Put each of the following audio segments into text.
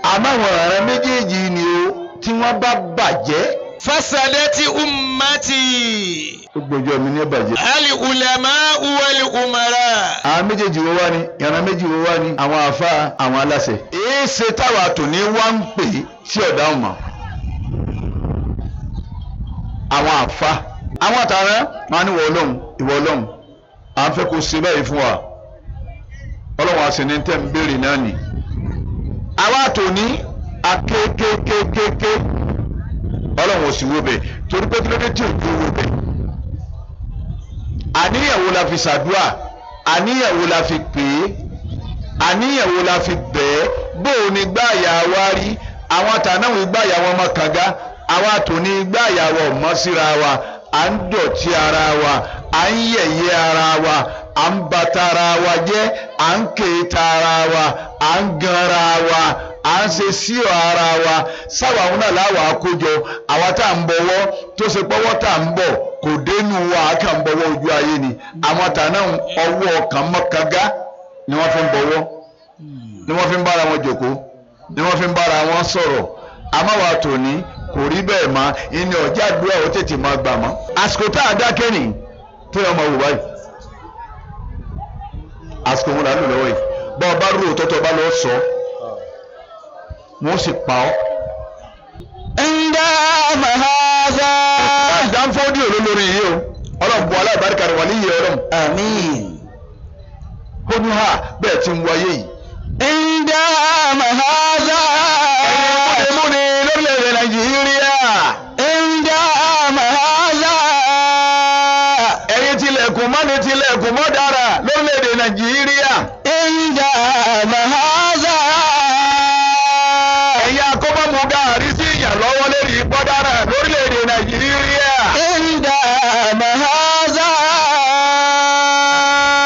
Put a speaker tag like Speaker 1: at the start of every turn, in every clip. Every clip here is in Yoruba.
Speaker 1: àmọ́ àwọn ọ̀ràn méjèèjì ni o tí wọ́n bá bàjẹ́.
Speaker 2: fasadati ummati.
Speaker 1: gbogbo ìjọ mi ní bàjẹ́.
Speaker 2: ali ulama wal umara.
Speaker 1: àwọn méjèèjì wo wá ni ìran méjì wo wá ni àwọn àfa àwọn aláṣẹ. èé ṣe táwa tòní wá ń pè sí ọ̀dà ọ̀mà. àwọn àfa àwọn àtàrà máa ní ìwọ Ọlọ́run à ń fẹ́ kó ṣe báyìí fún wa Ọlọ́run àṣẹ ní tẹ́ ń béèrè náà nì. àwa tòní akékékékéké Ọlọ́run ò sì wo bẹ̀ torí pé kí ló dé tí ò tó wo bẹ̀. àníyàn wo la fi ṣàdúrà àníyàn wo la fi pè é àníyàn wo la fi bẹ̀ ẹ́ bóò ní gbáàyà wa rí àwọn àtànáwó gbáàyà wọn mọ kànga àwa tòní gbáàyà wa ò mọ síra wa à ń dọ̀tí ara wa à ń yẹ̀yẹ́ ara wa à ń bàtà ara wa jẹ́ à ń kéta ara wa à ń gan ara wa à ń ṣe síọ̀ ara wa sáwà àwọn náà láwà àkójọ àwa tá à ń bọ̀wọ́ tó ṣe pọ́wọ́ tá à ń bọ̀ kò dénú wa á kà ń bọ̀wọ́ ojú ayé ni àwọn àtàná ọwọ́ ọkàn mọ́kànga ni wọ́n fi ń bọ̀wọ́ ni wọ́n fi ń bára wọn jòkó ni wọ́n fi ń bára wọn sọ̀rọ̀ àmọ́ wa tòní kò rí bẹ́ẹ̀ mọ́ ìní ọjà àdúrà ó tètè máa gbà mọ́. àsìkò tá a dákẹ́ nì tí wọ́n máa wò báyìí àsìkò wọn là ń lò lọ́wọ́ yìí bá ọba rú òtọ́tọ́ bá lọ sọ wọ́n sì pa ọ́.
Speaker 2: ẹ̀ńdá mahaza.
Speaker 1: àdánfọ́dí olólórí yìí o ọlọ́run bu aláìbáríkà rẹ̀ wà ní iye ọ̀rọ̀.
Speaker 2: àmín.
Speaker 1: ó ní ha bẹ́ẹ̀ ti ń wáyé yìí.
Speaker 2: ẹ̀ńdá mahaza.
Speaker 1: ẹ̀yin múni lórílẹ̀‐èdè Nàìjíríà.
Speaker 2: ẹ̀ńdá mahaza.
Speaker 1: ẹ̀yin tilẹ̀kùn mọ́ni tilẹ̀kùn mọ́ dára lórílẹ̀‐èdè Nàìjíríà.
Speaker 2: ẹ̀ńdá mahaza.
Speaker 1: ẹ̀yin akọ́mọ́mù gàrí sí ìyàn lọ́wọ́ lórí ìpọ́dára lórílẹ̀‐èdè Nàìjíríà.
Speaker 2: ẹ̀ńdá mahaza.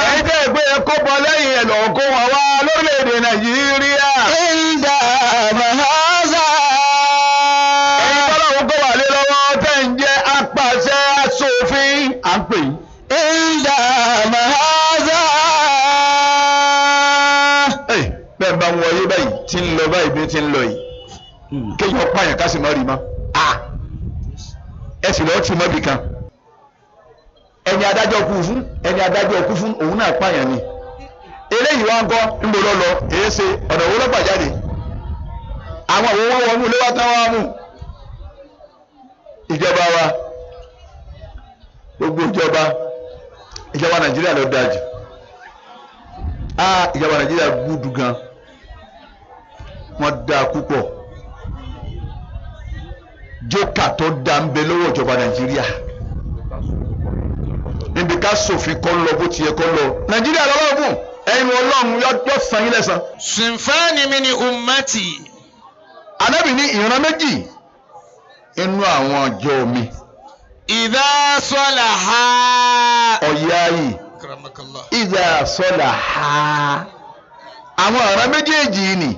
Speaker 1: ẹ̀yin tẹ́ ìgbé ẹ̀kọ́ bọ lẹ́yìn ẹ̀ lọ́ọ́ kó wọn wá lórílẹ̀‐èdè Nàìjíríà.
Speaker 2: ẹ̀ńdá mahaza.
Speaker 1: ẹ̀yin tọ́lọ́run kó wà lé lọ́wọ́ tẹ́ ń jẹ́ apàṣẹ aṣòfin à ń pè yín.
Speaker 2: ẹ̀ńdá mahaza.
Speaker 1: bẹ́ẹ̀ bá ń wọlé báyìí tí ń lọ báyìí bí ti ń lọ yìí kéèyàn pààyàn ká sì má rí mọ́ ẹ sì lọ́ọ́ tì mọ́bì kan ẹni adájọ́ kú fún òun náà pààyàn ni eléyìí wá ń kọ́ ń bọ̀ lọ́lọ́ èé ṣe ọ̀nà owó lọ́gbà jáde àwọn àwọn wọn wọnú ilé wa tán wá mú ìjọba wa gbogbo ìjọba Nàìjíríà ló dáa jù ìjọba Nàìjíríà gbúdú gan wọ́n dáa púpọ̀ jókà tó dáa ń bẹ lọ́wọ́ ìjọba Nàìjíríà níbi ká ṣòfin kọ́ lọ bó ti yẹ kọ́ lọ Nàìjíríà lọ́wọ́ fún ẹ̀yin Ọlọ́run yọ san yín lẹ́san.
Speaker 2: sinfani min ummati.
Speaker 1: Ànábì ní ìran méjì inú àwọn ọjọ́ mi.
Speaker 2: idha salaha.
Speaker 1: ọ̀yá yìí. ìdá sọ́là ha àwọn ọ̀ràn méjèèjì ni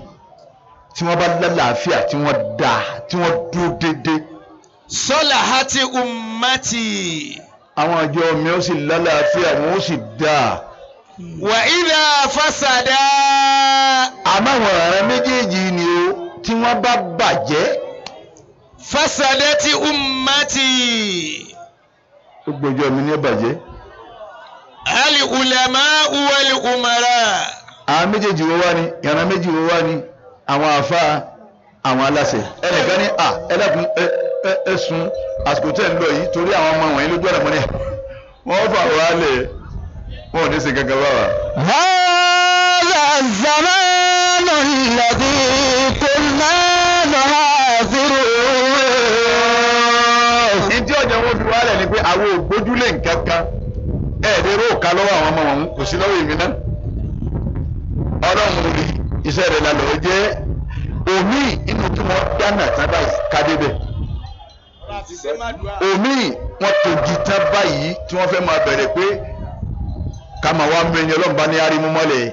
Speaker 1: tí wọ́n bá lálàáfíà tí wọ́n dá tí wọ́n dúró déédéé.
Speaker 2: salahati ummati.
Speaker 1: àwọn àjọ mi ó sì lálàáfíà wọn ó sì dá.
Speaker 2: wa idha fasada.
Speaker 1: àmọ́ àwọn ọ̀ràn méjèèjì ni o tí wọ́n bá bàjẹ́.
Speaker 2: fasadati ummati.
Speaker 1: gbogbo ìjọ mi ní bàjẹ́.
Speaker 2: ali ulama wal umara.
Speaker 1: àwọn méjèèjì wo wá ni ìran méjì wo wá ni àwọn àfa àwọn aláṣẹ ẹnìkan ní ẹlẹ́kùn ẹ̀sùn àsìkò tẹ̀ ń lọ yìí torí àwọn ọmọ wọ̀nyí lójú ọ̀nà mọ́ni wọ́n fà wá lẹ̀ wọ́n ò ní ṣe gẹ́gẹ́ bá wa.
Speaker 2: hadha az-zamanu alladhi kunna nuhaziru.
Speaker 1: ìdí ọjà wọn fi wálẹ̀ ni pé àwọn ògbójúlé nǹkan kan ẹ̀ẹ́dẹ́rẹ́ òka lọ́wọ́ àwọn ọmọ wọn kò sí lọ́wọ́ èmi náà Ọlọ́run rí iṣẹ́ rẹ̀ lálọ́ jẹ́ omi inú tí wọ́n dáná tán báyìí kádébẹ̀ omi wọ́n tòjì tán báyìí tí wọ́n fẹ́ máa bẹ̀rẹ̀ pé ká máa wá mẹ́rin Ọlọ́run bá ní arímú mọ́lẹ̀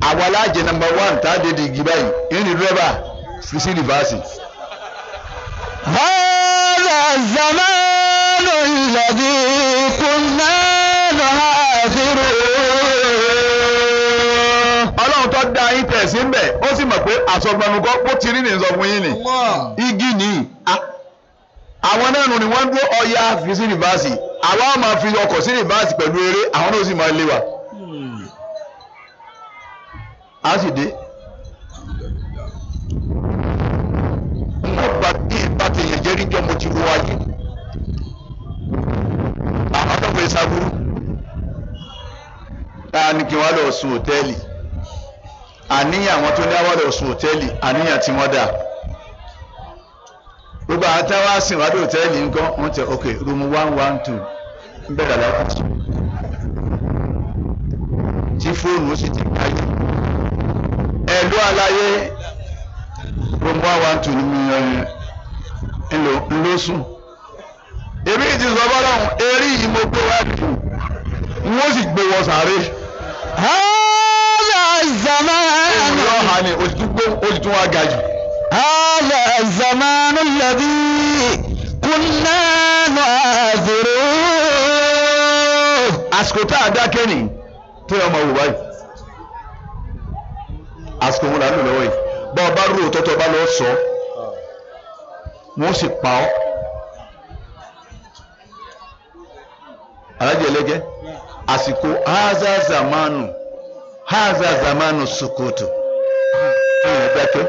Speaker 1: àwa alájẹ nàmbà 1 tá a dé di igi báyìí ìrìn dírẹ́bà fi sí rìvásì.
Speaker 2: hadha az-zamanu alladhi kunna nuhaziru.
Speaker 1: Ọlọ́run tó dá ẹ̀yin tẹ̀sí ń bẹ̀ ó sì mọ̀ pé àsọgbọnukọ́ bó ti rí ní sọ fún yín ni igi nìyí àwọn náà nù ni wọ́n dúró ọya fi sí rìbáàsì àwa máa fi ọkọ̀ sí rìbáàsì pẹ̀lú eré àwọn náà sì máa lé wa á sì dé wọ́n gba bí ìbá ti yẹn jẹ́rí jọ mo ti wọ ayé àwọn tó fẹ́ sábúrú táà ní kí wọ́n lọ sùn hòtẹ́ẹ̀lì àníyàn àwọn tó ní àwọn lọ sùn hòtẹ́ẹ̀lì àníyàn tí wọ́n dà gbogbo àwọn táwa sìn wá dé hòtẹ́ẹ̀lì nǹkan wọ́n tẹ ok room 112 ń bẹ̀rẹ̀ láti tí fóònù ó sì ti káyé ẹ̀lú àlàyé room 112 ní mi ńlọ́sùn èmi ti sọ bọ́lọ́hún eré yìí mo gbé wá dùn wọ́n sì gbé wọ sàárè.
Speaker 2: هذا الزمان
Speaker 1: ìrọ̀hà ni òtítún wá ga jù.
Speaker 2: هذا الزمان الذي كنا نعذره.
Speaker 1: àsìkò tá a dákẹ́ nì tí ọmọ wò báyìí àsìkò wọn là ń lò lọ́wọ́ yìí bá ọba rú òtọ́tọ́ bá lọ sọ wọ́n sì pa ọ́. alájẹ ẹlẹgẹ àsìkò haza zamanu sukutu ìyẹn dákẹ́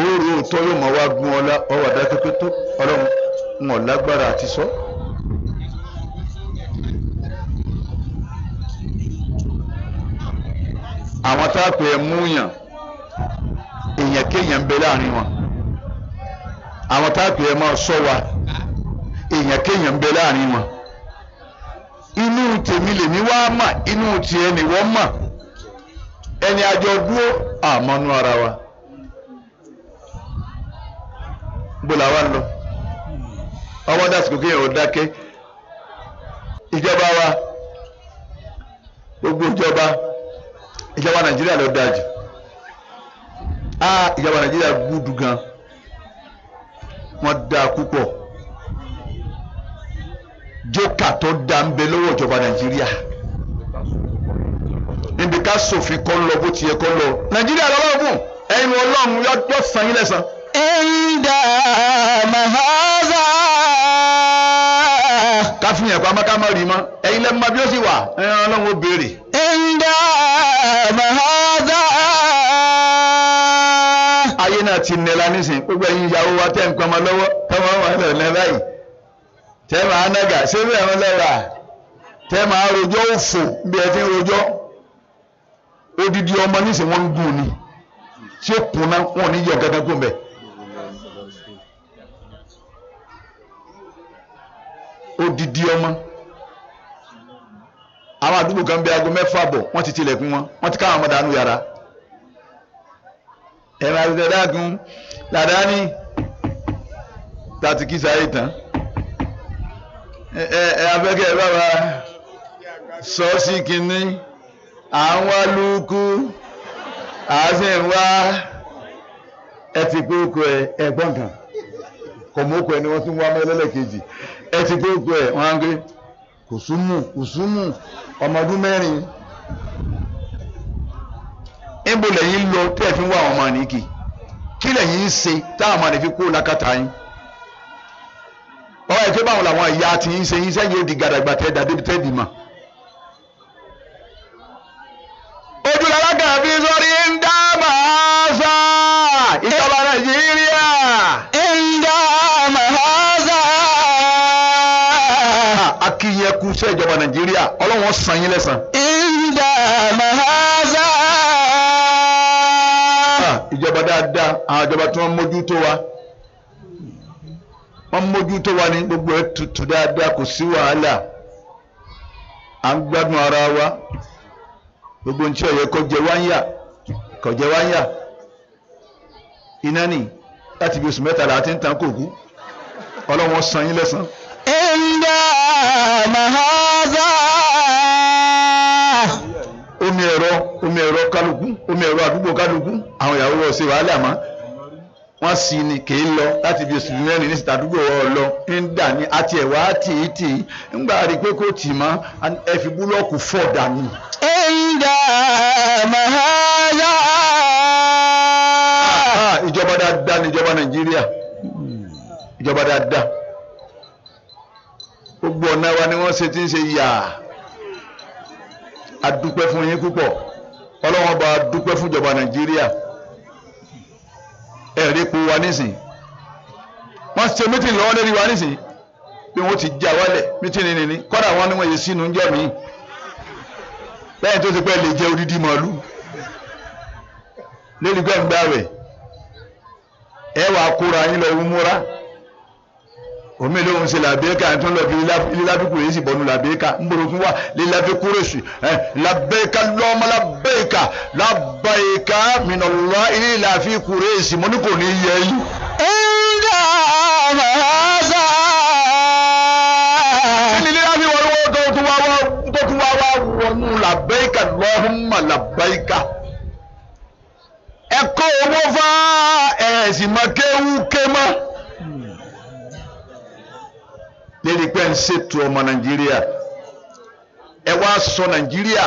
Speaker 1: oòrò òótọ́ yóò máa wá gún ọlá ọwọ́ àdákẹ́ pé tó ọlọ́run wọn lágbára àti sọ. àwọn tá a pè é múyàn èèyàn kéèyàn ń bẹ láàrin wọn àwọn tá a pè é máa sọ wa èèyàn kéèyàn ń bẹ láàrin wọn inú tèmi lèmi wá mà inú tiẹ̀ ni wọ́n mà ẹni àjọ dúró àmọ́nú ara wa bó la wá ń lọ ọwọ́ dàsìkò kéèyàn ò dákẹ́ ìjọba wa gbogbo ìjọba Nàìjíríà ló dáa jù ìjọba Nàìjíríà gúdù gan wọ́n dáa púpọ̀ jókà tó dá ń bẹ lọ́wọ́ ìjọba Nàìjíríà níbi ká ṣòfin kọ́ lọ bó ti yẹ kọ́ lọ Nàìjíríà lọ́wọ́ gùn ẹ̀yin Ọlọ́run yóò san yín lẹ́san.
Speaker 2: Inda mahaza.
Speaker 1: káfíńyàn pa ká má rí mọ́ ẹ̀yin lẹ́nu máa bí ó sì wà ẹ̀yin Ọlọ́run ó béèrè.
Speaker 2: Inda mahaza.
Speaker 1: ayé náà ti nẹ́la nísìnyí gbogbo ẹ̀yin ìyàwó wa tẹ̀ ń pamọ́ lọ́wọ́ tọ́wọ́ wọn lọ lẹ́ báyìí tẹ́ máa nága síbẹ̀ ẹ̀rọ lẹ́wà tẹ́ máa rojọ́ òfò bí ẹ ti ń rojọ́ odidi ọmọ nísìnyí wọ́n ń gùn ni tí ó kùnà wọn ò ní yọ gẹ́gẹ́ kó mbẹ́ odidi ọmọ àwọn àdúgbò kan bí aago 6 bọ̀ wọ́n ti tilẹ̀kùn wọn wọ́n ti káwọn ọmọdé àánú yàrá ẹ̀rọ àti ẹ̀dáàkùn làdáni tàti kí sáyé tán abẹ́kẹ́ bàbá sọ́ọ́sì kìíní àwọn alùkù àásìnwá ẹ ti pé oko ẹ̀gbọ́n kan kò mú oko ẹ ni wọ́n tún wá mẹ́lẹ́lẹ́kejì ẹ ti pé oko ẹ wọ́n á gbé kùsùmù ọmọ ọdún 4 níbo lẹ́yìn lọ tẹ́ ẹ fi ń wá àwọn ọmọ nìkì kí lẹ́yìn ń ṣe táwọn ọmọ nìfi kó lákàtà yín ọwọ́ ẹ̀ pé báwọn làwọn ìyá ti ń ṣe yín sẹ́yìn ó di gàdàgbà tẹ́ dà débi tẹ́ dì mà. ojú làlágà fi sọrí ń dá màásà ìjọba Nàìjíríà.
Speaker 2: ń dá màásà.
Speaker 1: akínyẹ̀kú sẹ́ ìjọba Nàìjíríà Ọlọ́run san yín lẹ́san.
Speaker 2: ń dá màásà.
Speaker 1: ìjọba dáadáa àwọn ìjọba tí wọ́n mójútó wa wọ́n mójútó wa ní gbogbo ẹ̀ tutù dáadáa kò sí wàhálà à ń gbádùn ara wa gbogbo ní tí ó yẹ kó jẹ wáyà iná nì láti bí oṣù 3 láti ń tan kòkú Ọlọ́run san yín lẹ́san.
Speaker 2: Inda mahaza.
Speaker 1: omi ẹ̀rọ kálukú omi ẹ̀rọ àdúgbò kálukú àwọn ìyàwó wọ̀ sí wàhálà mọ́ wọ́n sì ní kì í lọ láti bí oṣù mẹ́rin ní ìsìtàdúgbò ọlọ ń dà ní àti ẹ̀wà tìítì ńgbà rí pé kò tì mọ́ ẹ fi búlọ́ọ̀kù fọ̀ dànù.
Speaker 2: Inda mahaza.
Speaker 1: Ìjọba dáadáa ní ìjọba Nàìjíríà, ìjọba dáadáa gbogbo ọ̀nà wa ni wọ́n ṣe ti ń ṣe yà á dúpẹ́ fún yín púpọ̀ ọlọ́wọ́n bá dúpẹ́ fún ìjọba Nàìjíríà. Ẹ̀rí po wa nísìn wọ́n ṣe mítìnì lọ́wọ́ lórí wa nísìn bí wọ́n ti já wálẹ̀ mítìnì nìní kọ́dà wọn ni wọ́n yẹ sínú ń jẹ́ mi lẹ́yìn tó ti pẹ́ lè jẹ́ odidi màálù lórí pẹ́ ń gbá rẹ̀ ẹ wàá kóra yín lọ múra omi lóhun ṣe làbẹ́ẹ̀ká tó ń lọ bí lílábíkù yìí sì bọ́nu làbẹ́ẹ̀ká ń bọ̀rọ̀ fún wa lílábíkù rẹ̀ sí làbẹ́ẹ̀ká lọ́mọ làbẹ́ẹ̀ká làbẹ́ẹ̀ká mìnàlá ilé ìlàfíkù rẹ̀ sí mo ní kò ní yẹ yín.
Speaker 2: Inda mahaza.
Speaker 1: Ní lílábí wọn lọ́wọ́ tó tún wá wọnú làbẹ́ẹ̀ká lọ́hùnmá làbẹ́ẹ̀ká. Ẹ kó owó fá ẹ̀sìn mọ́ kéwú ké mọ́. Lérí pé ń ṣètò ọmọ Nàìjíríà ẹ wá sọ Nàìjíríà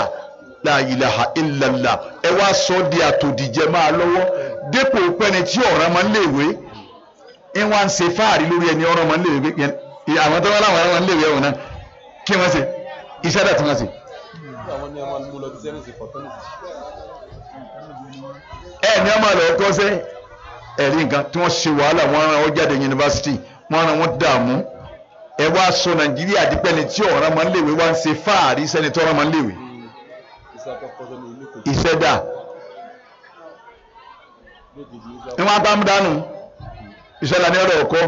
Speaker 1: la ilaha illallah ẹ wá sọ di àtòdìjẹ máa lọ́wọ́ dépò pẹ́ni tí ọ̀ràn máa ń léwé ń wá ń ṣe fáàrí lórí ẹni ọ̀ràn máa ń léwé àwọn tó wá láwọn ọ̀ràn máa ń léwé ọ̀hún náà kí wọ́n ṣe iṣẹ́ dà tí wọ́n ṣe. Ní ọmọ rẹ̀ kọ́sẹ́ ẹ̀rí nǹkan tí wọ́n ṣe wàhálà wọ́n rán wọn jáde yunifásitì wọ́n rán wọn dààmú ẹ wá sọ Nàìjíríà dípẹ́ ni tí ọ̀ràn máa ń léwé wá ń ṣe fáàrí sẹ́ni tí ọ̀ràn máa ń léwé. Iṣẹ́ dà ní wọ́n bá ń dánù iṣẹ́ la ní ọ̀rọ̀ ọkọ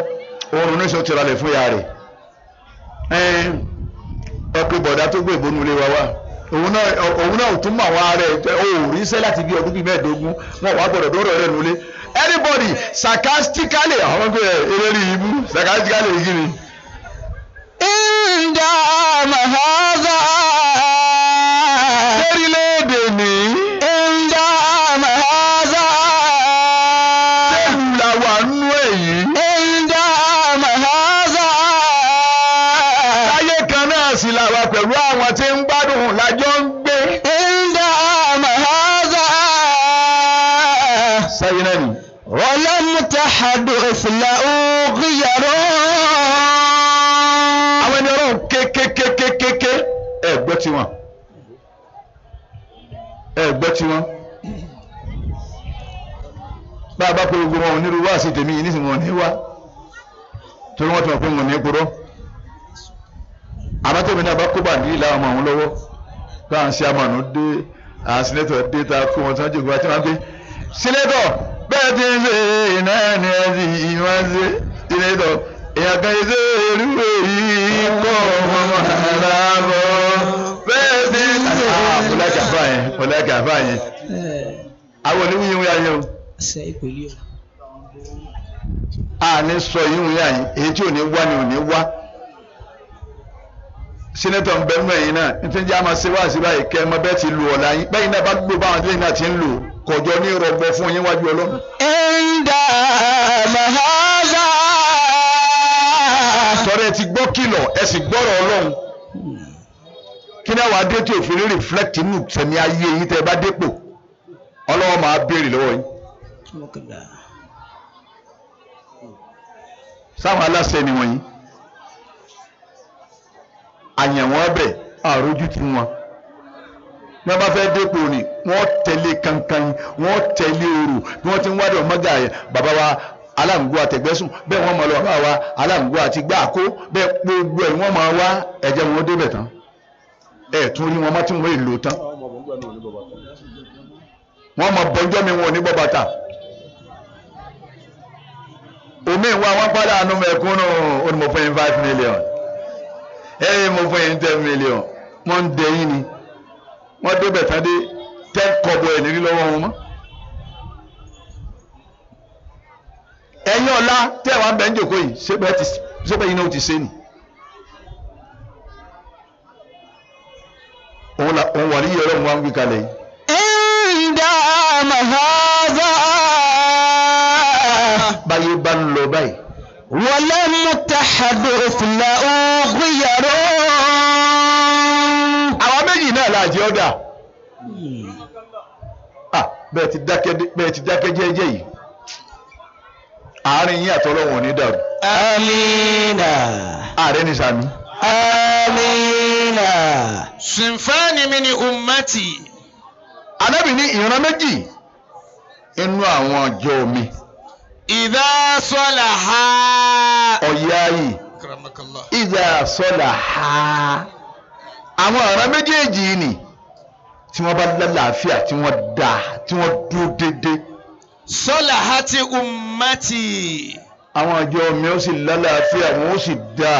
Speaker 1: oorun ní sọ́tìrà lẹ̀ fún ya rẹ̀ ọkọ̀ bọ̀dá tó gbé ìbónú ilé wa wá òun náà ò tún mọ àwọn ará ẹ̀ òòrí iṣẹ́ láti bí ọdún bíi mẹ́ẹ̀ẹ́dógún wọn wá gbọ́dọ̀ dọ́rọ̀ rẹ̀ nulẹ̀ anybody sarcastically àwọn ọmọ eré ibú sarcastically yìí ni.
Speaker 2: Inda mahaza.
Speaker 1: Lórílẹ̀-èdè ní.
Speaker 2: Inda mahaza.
Speaker 1: Sẹ́yìn la wà nú èyí.
Speaker 2: Inda mahaza.
Speaker 1: Láyé kan náà sì la wà pẹ̀lú àwọn tí ń gbádùn lájọ́ ń gbé.
Speaker 2: Inda mahaza.
Speaker 1: Sáyé náà ni.
Speaker 2: Walam tahaduth lahu ghiyarun.
Speaker 1: Àwọn ẹni ọlọ́run kékékékékéké ẹ gbọ́ tiwọn bá a bá pé gbogbo wọn onírúurú wá sí tèmi yìí nísìnyí wọn ní wá torí wọn ti mọ̀ pé wọn ní kúrò àmọ́ tèmi náà bá kó bàndí ìlà ọmọ àwọn lọ́wọ́ báwọn ṣe àmọ̀nù dé àwọn sínétọ̀ dé ta kó wọn tí wọ́n jòkó àti wọn gbé sínétọ̀ bẹ́ẹ̀ ti ń ṣe iná ẹni ẹni ìwọ̀n ṣe sínétọ̀ èèyàn kan ṣe irú èyí kọ́ ọmọ aláàbọ̀ bẹ́ẹ̀ ti ń ṣe. Fọlákàfà yẹn àwọn oníwìyí wíyá yẹn o. A ní sọ yìí wíyá yẹn èyí tí ò ní wá ni ò ní wá. Sínẹ́tọ̀ ń bẹ nínú ẹ̀yìn náà nítorí jẹ́ àmọ́ ṣe wá sí báyìí kẹ́ ẹ mọ bẹ́ẹ̀ ti lù ọ̀la yín bẹ́ẹ̀ náà bá gbó báwọn ilé náà ti ń lò kọjọ ní rọgbọ fún yín wájú Ọlọ́run.
Speaker 2: Inda mahaza.
Speaker 1: Tọ́rẹ́ ti gbọ́ kìlọ̀ ẹ sì gbọ́rọ̀ Ọlọ́run kí ni àwọn adé tí òfin rí reflect inú sẹ̀mí ayé yín tẹ́ ẹ bá dépò Ọlọ́run máa béèrè lọ́wọ́ yín. Sáwọn aláṣẹ ni wọ̀nyí àyẹ̀wò ọbẹ̀ àrójú tí wọn bí wọ́n bá fẹ́ dépò ni wọ́n tẹ̀lé kankan wọ́n tẹ̀lé orò bí wọ́n ti ń wádìí ọmọgà yẹn bàbá wa aláǹgbó àtẹ̀gbẹ́sùn bẹ́ẹ̀ wọ́n mọ̀ lọ bàbá wa aláǹgbó àti gbáàkó bẹ́ẹ̀ gbogbo ẹ̀ wọ́n máa wá ẹ̀jẹ̀ wọn débẹ̀ tán ẹ̀ tún rí wọn má tí wọ́n èlò tán wọ́n mọ bọ́njọ́ mi wọn ò ní bọ́ bàtà omi ìwà wọn padà àánú mẹ́kúnnù ó ní mo fún yín 5 million mo fún yín 10 million wọ́n ń dẹ yín ni wọ́n débẹ̀ tán dé 10 kọ́bọ̀ ẹ̀ nírí lọ́wọ́ wọn mọ́. ẹ̀yin ọ̀la tẹ́ wàá bẹ̀ ń jòkó yìí ṣébẹ̀ yín náà ti ṣe nì. òun wà ní yẹ̀rọ òun wá ń gbé kalẹ̀ yìí.
Speaker 2: Inda mahaza.
Speaker 1: lọ báyìí.
Speaker 2: ولم تحدث له غير.
Speaker 1: àwọn méjì náà láàjẹ́ ọ̀dà. bẹ́ẹ̀ ti dákẹ́ jẹ́jẹ́ yìí àárín yín àtọ́lọ́wọ̀n ní dàrú.
Speaker 2: Amina.
Speaker 1: ààrẹ ní sàmì.
Speaker 2: Amina.
Speaker 3: sinfani min ummati.
Speaker 1: Ànábì ní ìran méjì inú àwọn ọjọ́ mi.
Speaker 3: idha salaha.
Speaker 1: ọ̀yá yìí.
Speaker 3: akramakallah.
Speaker 1: idha salaha. àwọn ìran méjèèjì ni tí wọ́n bá lálàáfíà tí wọ́n dá tí wọ́n dúró déédéé.
Speaker 3: salahati ummati.
Speaker 1: àwọn ọjọ́ mi ó sì lálàáfíà wọn ó sì dá.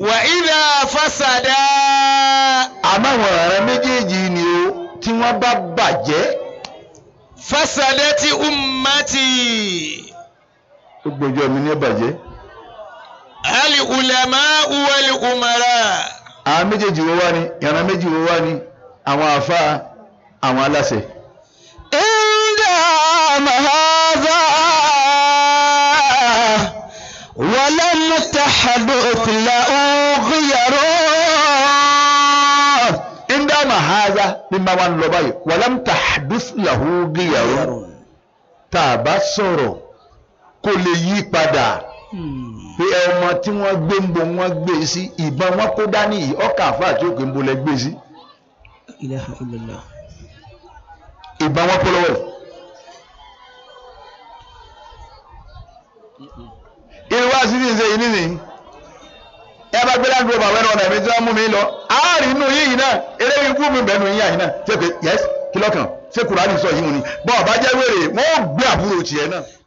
Speaker 3: wa idha fasada.
Speaker 1: àmọ́ àwọn ìran méjèèjì ni o tí wọ́n bá bàjẹ́.
Speaker 3: fasadati ummati.
Speaker 1: gbogbo ọjọ́ mi ní bàjẹ́.
Speaker 3: al ulama wal umara.
Speaker 1: àwọn méjèèjì wo wá ni ìran méjì wo wá ni àwọn àfáà àwọn aláṣẹ.
Speaker 2: عند هذا ولم تحدث له غير.
Speaker 1: indama haza ní máa wá ń lọ báyìí walam tahdus lahu ghiyarun. tá a bá sọ̀rọ̀ kó lè yí padà pé ọmọ tí wọ́n gbé ń bo wọ́n gbé sí ìbọn wọn kó dání yìí ọkà àfáà tí òkè ń bo lẹ gbé sí.
Speaker 2: ilaha illallah.
Speaker 1: ìbọn wọn kó lọ́wọ́ irú wá sí ní ìṣe yìí nísìnyí ẹ bá gbé láńdúró bàbá ẹnu ọ̀nà ẹ̀mí tí wọ́n mú mi lọ àárín inú yìí náà eré ikú mi bẹ̀nu yìí àyìn náà ṣé pé yẹs kí lọ́kàn ṣé Kùránì sọ yìí wọn ni bọ́ọ̀ bá jẹ́ wèrè wọ́n gbé àbúrò tiẹ̀ náà.